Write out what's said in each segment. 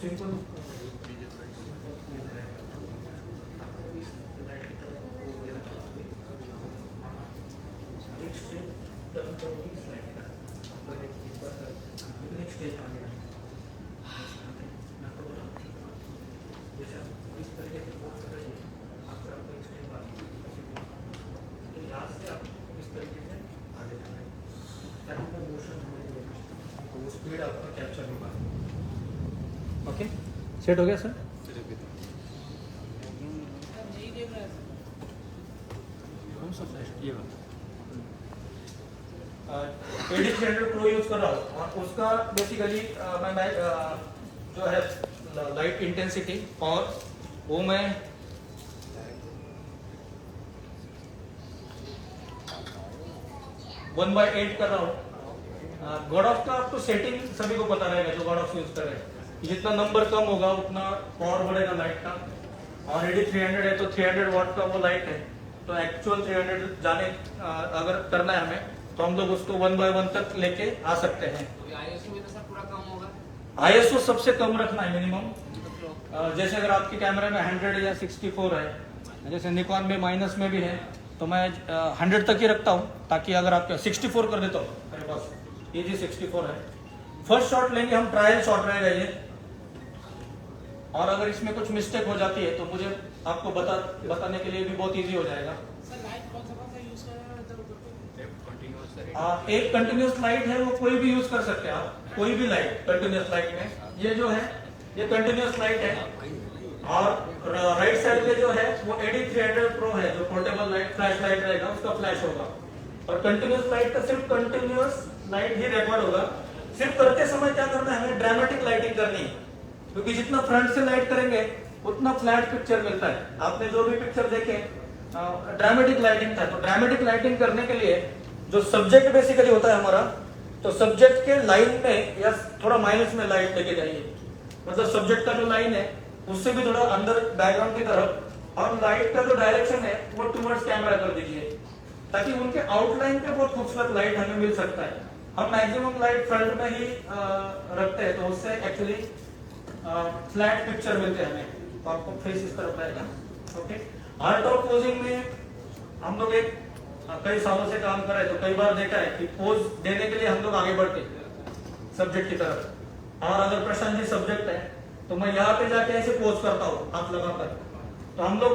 Simple speed आपका capture होगा। Okay, set हो गया सर? कौन सा फ्लैश? ये वाला AD 300 प्रो यूज कर रहा हूँ और उसका बेसिकली मैं जो है लाइट इंटेंसिटी और वो मैं 1/8 कर रहा हूँ। गॉड ऑफ का आपको सेटिंग सभी को पता रहेगा जो गॉड ऑफ यूज कर रहे हैं। जितना नंबर कम होगा उतना पावर बढ़ेगा लाइट का। और AD 300 है तो 300 वाट का वो लाइट है, तो एक्चुअल 300 जाने अगर करना है हमें तो हम लोग उसको 1/1 तक लेके आ सकते हैं। ISO में तो सर पूरा कम होगा। ISO सबसे कम रखना है मिनिमम। जैसे अगर आपके कैमरे में 100 या 64 है, जैसे निकॉन में माइनस में भी है, तो मैं 100 तक ही रखता हूँ, ताकि अगर आप 64 कर देता हूँ मेरे पास ये जी 64 है। फर्स्ट शॉट लेंगे हम, ट्रायल शॉट रहेगा ये, और अगर इसमें कुछ मिस्टेक हो जाती है तो मुझे आपको बताने के लिए भी बहुत इजी हो जाएगा। सर लाइट कौन सा यूज कर रहे हैं? एक कंटिन्यूस लाइट है, वो कोई भी यूज कर सकते हैं आप, कोई भी लाइट कंटिन्यूस लाइट में। ये जो है ये कंटिन्यूस लाइट है, और राइट साइड में जो है वो AD 300 प्रो है, जो पोर्टेबल लाइट फ्लैश लाइट रहेगा उसका फ्लैश होगा। और कंटिन्यूस लाइट का सिर्फ कंटिन्यूस लाइट ही रिकॉर्ड होगा। सिर्फ करते समय क्या करना है, हमें ड्रामेटिक लाइटिंग करनी है, क्योंकि जितना फ्रंट से लाइट करेंगे उतना फ्लैट पिक्चर मिलता है। आपने जो भी पिक्चर देखे ड्रामेटिक लाइटिंग था, तो ड्रामेटिक लाइटिंग करने के लिए जो सब्जेक्ट बेसिकली होता है हमारा, तो सब्जेक्ट के लाइन में या थोड़ा माइनस में लाइट लेके जाइए, मतलब सब्जेक्ट का जो लाइन है उससे भी थोड़ा अंदर बैकग्राउंड की तरफ, और लाइट का जो डायरेक्शन है वो टुवर्ड्स कैमरा कर दीजिए, ताकि उनके आउटलाइन पे बहुत खूबसूरत लाइट हमें मिल सकता है। हम मैक्सिमम लाइट फ्रंट में ही रखते हैं, तो उससे एक्चुअली फ्लैट पिक्चर मिलते हैं हमें। तो आपको फेस इस तरफ रहेगा। ओके, आर्ट ऑफ पोजिंग में हम लोग एक कई सालों से काम कर रहे हैं, तो कई बार देखा है कि पोज देने के लिए हम लोग आगे बढ़ते सब्जेक्ट की तरफ, और अगर प्रशांत जी सब्जेक्ट है तो मैं यहाँ पे जाके ऐसे पोज करता हूँ हाथ लगाकर। तो हम लोग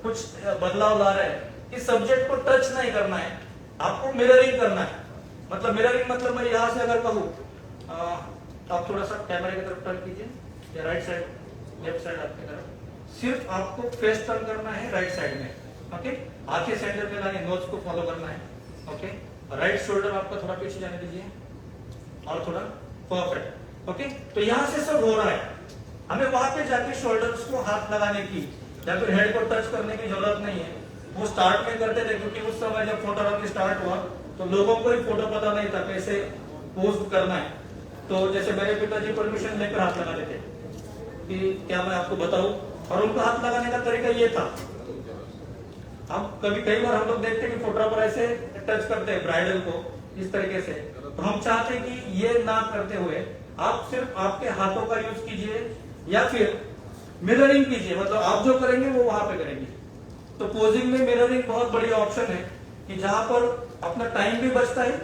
कुछ बदलाव ला रहे हैं कि सब्जेक्ट को टच नहीं करना है, आपको मिररिंग करना है। मतलब मिररिंग मतलब मैं यहाँ से अगर कहूँ, आप थोड़ा सा कैमरे की तरफ टर्न कीजिए, या राइट साइड लेफ्ट साइड आपकी तरफ, सिर्फ आपको फेस टर्न करना है राइट साइड में। ओके, आंखें सेंटर पे लानी, नोज को फॉलो करना है। ओके, राइट शोल्डर आपका थोड़ा पीछे जाने दीजिए, और थोड़ा परफेक्ट। ओके, तो यहाँ से सब हो रहा है, हमें वहां पे जाके शोल्डर्स को हाथ लगाने की या फिर हेड को टच करने की जरूरत नहीं है। वो स्टार्ट में करते थे, क्योंकि उस समय जब फोटोग्राफी स्टार्ट हुआ तो लोगों को ही फोटो पता नहीं था कैसे पोज करना है। तो जैसे मेरे पिताजी परमिशन लेकर हाथ लगा देते कि क्या मैं आपको बताऊं, और उनका हाथ लगाने का तरीका ये था। हम कई बार हम लोग देखते हैं कि फोटोग्राफर ऐसे टच करते हैं ब्राइडल को इस तरीके से, तो हम चाहते हैं कि ये ना करते हुए आप सिर्फ आपके हाथों का यूज कीजिए, या फिर मिररिंग कीजिए, मतलब आप जो करेंगे वो वहां पे करेंगे। तो पोजिंग में मिररिंग बहुत बढ़िया ऑप्शन है, कि जहां पर अपना टाइम भी बचता है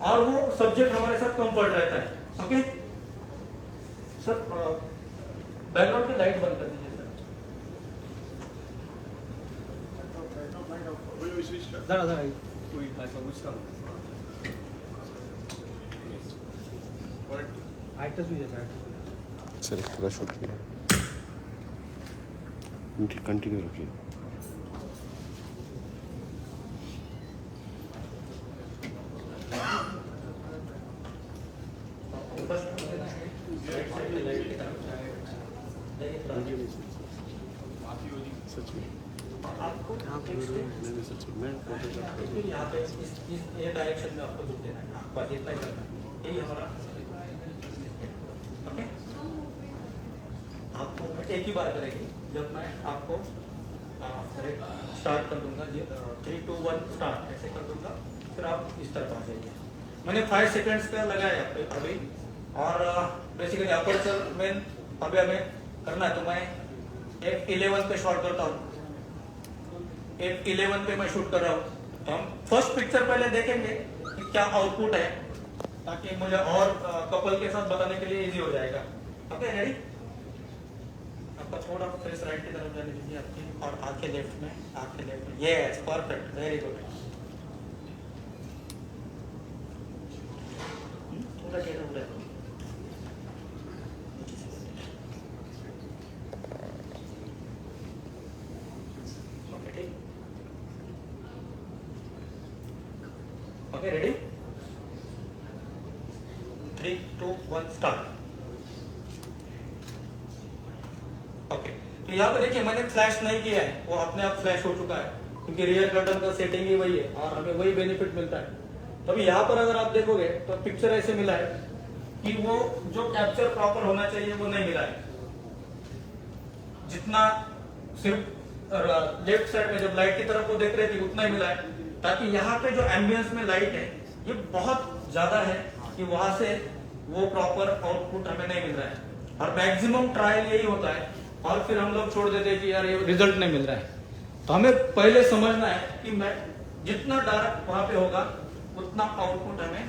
और वो सब्जेक्ट हमारे साथ कंफर्ट रहता है। ओके सर, बैकग्राउंड की लाइट बंद कर दीजिए सर। जरा जरा कोई ऐसा पूछता हूँ, आइटस भी जैसा सर पूरा शॉट किया, कंटिन्यू रखिए। सच में आपको सच में यहाँ पे ये डायरेक्शन में आपको झुक देना है, बस इतना ही करना है, यही हमारा। ओके, आपको एक ही बार करेंगे, जब मैं आपको स्टार्ट कर दूंगा, 3 2 1 स्टार्ट ऐसे कर दूंगा, फिर आप इस तरफ आ जाइए। मैंने 5 सेकेंड्स का लगाया अभी, और बेसिकली अपर्चर में अभी हमें करना है, तो मैं F11 पे शॉट करता हूँ, F11 पे मैं शूट कर रहा हूँ। तो हम फर्स्ट पिक्चर पहले देखेंगे कि क्या आउटपुट है, ताकि मुझे और कपल के साथ बताने के लिए इजी हो जाएगा। Okay ready? आपका थोड़ा फेस राइट की तरफ जाने दीजिए आपकी, और आंखें लेफ्ट में, आंखें लेफ्ट में। Yes, perfect, very good. थोड़ा टेढ़ा हो रहा है। ओके ठीक। Okay ready? 3, 2, 1 स्टार्ट। ओके, तो यहाँ पे देखिए मैंने फ्लैश नहीं किया है, वो अपने आप फ्लैश हो चुका है, क्योंकि रियर कर्टन का सेटिंग ही वही है और हमें वही बेनिफिट मिलता है। तो अभी यहाँ पर अगर आप देखोगे तो पिक्चर ऐसे मिला है कि वो जो कैप्चर प्रॉपर होना चाहिए वो नहीं मिला है। जितना सिर्फ लेफ्ट साइड में जब लाइट की तरफ वो देख रहे थे उतना ही मिला है, ताकि यहाँ पे जो एम्बियंस में लाइट है ये बहुत ज्यादा है कि वहां से वो प्रॉपर आउटपुट हमें नहीं मिल रहा है। और मैक्सिमम ट्रायल यही होता है, और फिर हम लोग छोड़ देते हैं कि यार ये रिजल्ट नहीं मिल रहा है। तो हमें पहले समझना है कि मैं जितना डार्क वहां पे होगा उतना आउटपुट हमें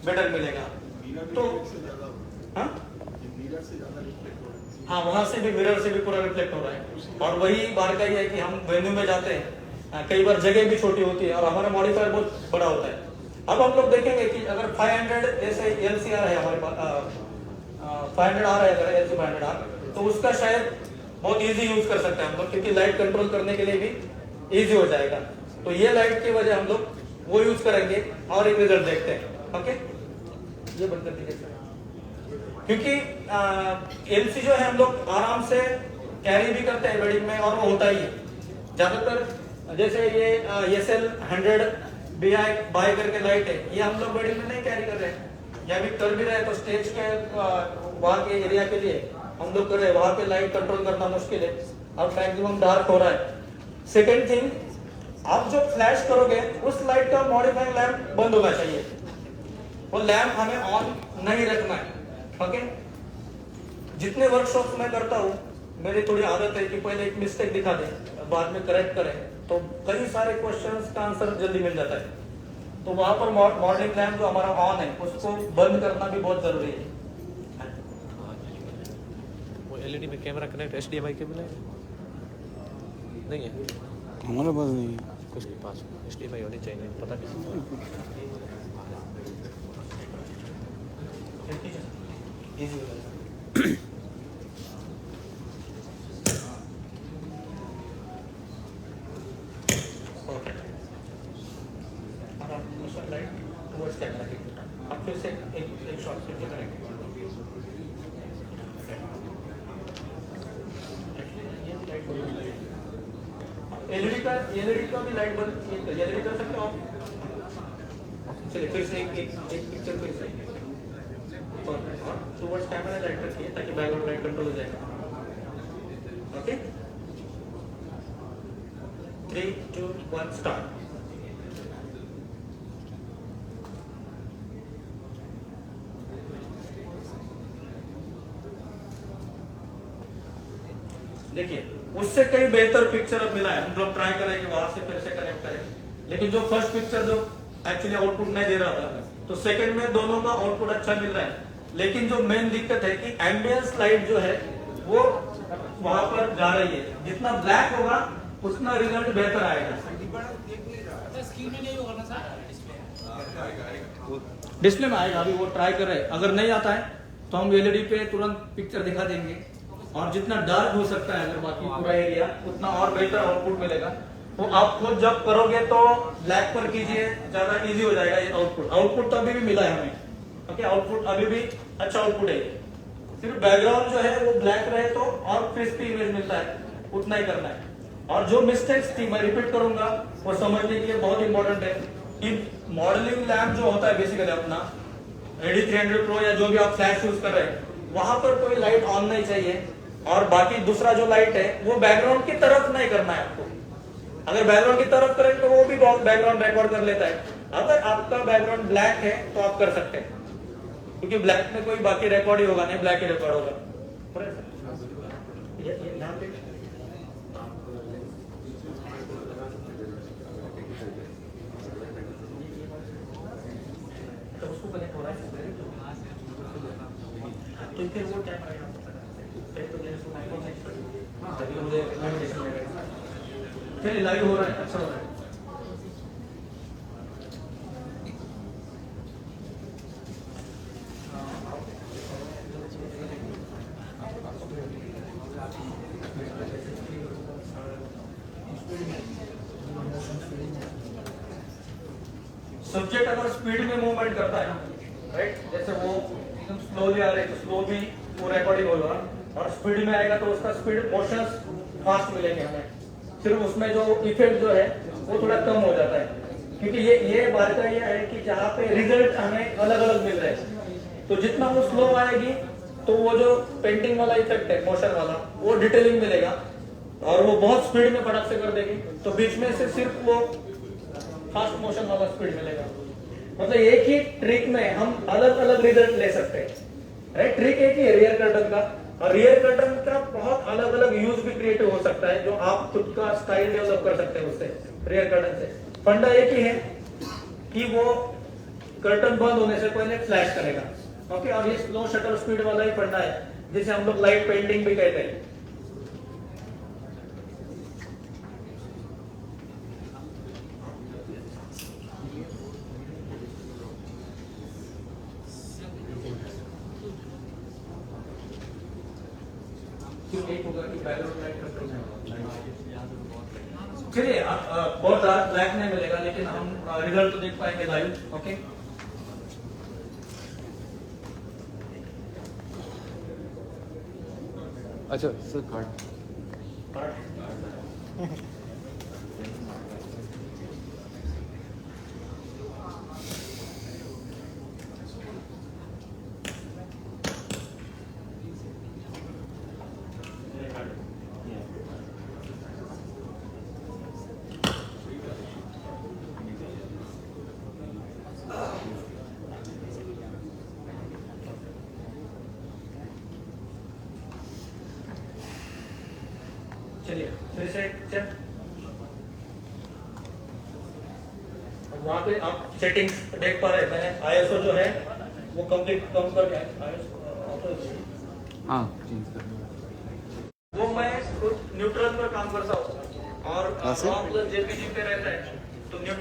बेटर मिलेगा। तो हाँ, वहां से भी मिरर से भी पूरा रिफ्लेक्ट हो रहा है। और वही बार का ही है कि हम वेन्यू में जाते हैं, कई बार जगह भी छोटी होती है और हमारा मॉडिफायर बहुत बड़ा होता है। अब हम लोग देखेंगे कि अगर 500 जैसे LCR है हमारे पास, 500 आ रहा है अगर LC 500R, तो उसका शायद बहुत इजी यूज कर सकते हैं हम लोग, क्योंकि लाइट कंट्रोल करने के लिए भी इजी हो जाएगा। तो ये लाइट की वजह हम लोग वो यूज करेंगे और एक रिजल्ट देखते हैं। ओके, ये बंद कर दीजिए, क्योंकि LC जो है हम लोग आराम से कैरी भी करते हैं वेडिंग में, और वो होता ही है ज्यादातर। जैसे ये SL 100 BI बाय करके लाइट है, ये हम लोग वेडिंग में नहीं कैरी कर रहे हैं, या भी कर भी रहे हैं तो स्टेज के वहां के एरिया के लिए हम लोग कर रहे हैं, वहां पे लाइट कंट्रोल करना मुश्किल है और मैक्सिमम डार्क हो रहा है। सेकेंड थिंग, आप जो फ्लैश करोगे उस लाइट का मॉडिफाइंग लैंप बंद होना चाहिए, वो लैंप हमें ऑन नहीं रखना है। ओके, जितने वर्कशॉप में करता हूँ मेरी थोड़ी आदत है कि पहले एक मिस्टेक दिखा दे, बाद में करेक्ट करें, तो कई सारे क्वेश्चंस का आंसर जल्दी मिल जाता है। तो वहां पर मॉडलिंग लैंप जो हमारा ऑन है उसको बंद करना भी बहुत जरूरी है। वो LED में कैमरा कनेक्ट HDMI केबल है नहीं है हमारे पास नहीं है। कुछ के पास HDMI होनी चाहिए, पता नहीं। इजी हो जाएगा। लाइट टुवर्ड्स कैमरा की अब फिर से एक शॉट फिर से करेंगे। एलईडी का भी लाइट बंद, एलईडी कर सकते हो आप। चलिए फिर से एक पिक्चर फिर से और टुवर्ड्स कैमरा लाइट रखिए ताकि बैकग्राउंड लाइट कंट्रोल हो जाएगा। Okay, 3, 2, 1 start. देखिए उससे कई बेहतर पिक्चर अब मिला है, हम लोग ट्राई करेंगे वहां से फिर से कनेक्ट करें। लेकिन जो फर्स्ट पिक्चर जो एक्चुअली आउटपुट नहीं दे रहा था, तो सेकंड में दोनों का आउटपुट अच्छा मिल रहा है। लेकिन जो मेन दिक्कत है कि एम्बियंस लाइट जो है वो वहां पर जा रही है, जितना ब्लैक होगा उतना रिजल्ट बेहतर आएगा। स्क्रीन में नहीं होगा ना सर, डिस्प्ले में आएगा, अभी वो ट्राई कर रहे हैं। अगर नहीं आता है तो हम एलईडी पे तुरंत पिक्चर दिखा देंगे, और जितना डार्क हो सकता है अगर बाकी पूरा एरिया उतना और बेहतर आउटपुट मिलेगा। वो आप खुद जब करोगे तो ब्लैक पर कीजिए, ज्यादा इजी हो जाएगा ये आउटपुट तो अभी भी मिला है हमें। ओके, आउटपुट अभी भी अच्छा आउटपुट है। सिर्फ बैकग्राउंड जो है वो ब्लैक रहे तो और क्रिस्पी इमेज मिलता है, उतना ही करना है। और जो मिस्टेक्स थी मैं रिपीट करूंगा, वो समझने के लिए बहुत इंपॉर्टेंट है कि मॉडलिंग लैम्प जो होता है बेसिकली अपना AD300 Pro या जो भी आप फ्लैश यूज कर रहे हैं, वहां पर कोई लाइट ऑन नहीं चाहिए, और बाकी दूसरा जो लाइट है वो बैकग्राउंड की तरफ नहीं करना है आपको। अगर बैकग्राउंड की तरफ करें तो वो भी बैकग्राउंड रिकॉर्ड कर लेता है। अगर आपका बैकग्राउंड ब्लैक है तो आप कर सकते हैं, क्योंकि ब्लैक में कोई बाकी रिकॉर्ड ही होगा नहीं, ब्लैक ही रिकॉर्ड होगा। ये यहाँ पे तो उसको कनेक्ट हो रहा है तो फिर वो क्या करेगा पहले तो मैंने सुना है तभी मुझे मेडिटेशन में गया चलिए लाइव हो रहा है अच्छा हो रहा है सब्जेक्ट अगर स्पीड में मूवमेंट करता है राइट जैसे वो एकदम स्लोली आ रही है तो स्लो भी वो रिकॉर्डिंग होगा और स्पीड में आएगा तो उसका स्पीड मोशंस फास्ट मिलेंगे हमें सिर्फ उसमें जो इफेक्ट जो है वो थोड़ा कम हो जाता है क्योंकि ये बात का ये है कि जहाँ पे रिजल्ट हमें अलग अलग मिल रहे हैं तो जितना वो स्लो आएगी तो वो जो पेंटिंग वाला इफेक्ट है मोशन वाला वो डिटेलिंग मिलेगा और वो बहुत स्पीड में फटाक से कर देगी तो बीच में से सिर्फ वो फास्ट मोशन वाला स्पीड मिलेगा मतलब एक ही ट्रिक में हम अलग अलग रिजल्ट ले सकते हैं राइट ट्रिक एक ही है रियर कर्टन का और रियर कर्टन का बहुत अलग अलग यूज भी क्रिएटिव हो सकता है जो आप खुद का स्टाइल डेवलप कर सकते हैं उससे रियर कर्टन से फंडा एक ही है कि वो कर्टन बंद होने से पहले फ्लैश करेगा ओके और ये स्लो शटर स्पीड वाला ही फंडा है जिसे हम लोग लाइट पेंटिंग भी कहते हैं चलिए बहुत ब्लैक नहीं मिलेगा लेकिन हम रिजल्ट तो देख पाएंगे लाइव ओके अच्छा सर कार्ड चलिए फिर से चेक वहां पे आप सेटिंग्स देख पा रहे हैं मैंने आईएसओ जो है वो कंप्लीट कम कर दिया हाँ चेंज कर वो मैं न्यूट्रल पर काम करता हूँ और जेपीजी पे रहता है तो न्यूट्रल